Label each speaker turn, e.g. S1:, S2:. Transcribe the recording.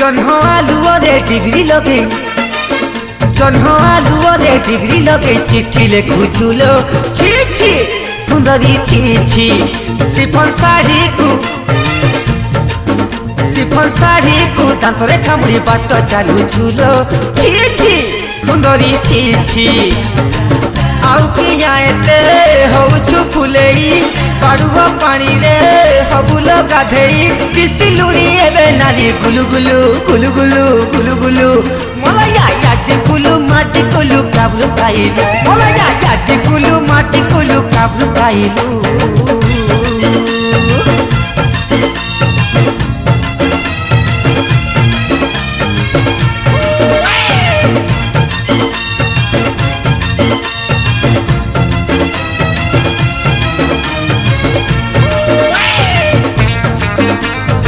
S1: जन्ह आलुओरे degree लगे जन्ह आलुओरे degree लगे चिट्ठी लिखुचुलो छी छी सुंदरी छी छी सिफन साड़ी को दांतरे कामुड़ी बाट चलुचुलो छी छी सुंदरी छी छी आउ किया एते होउछु फुलेई पाड़ुव पानी रे हबुल गाधेई किसिलुरी एबे नाली गुलु गुलु गुलु गुलु गुलु गुलु मलया यादी गुलु माटी गुलु काबलु काइलु मलया यादी गुलु माटी गुलु काबलु काइलु।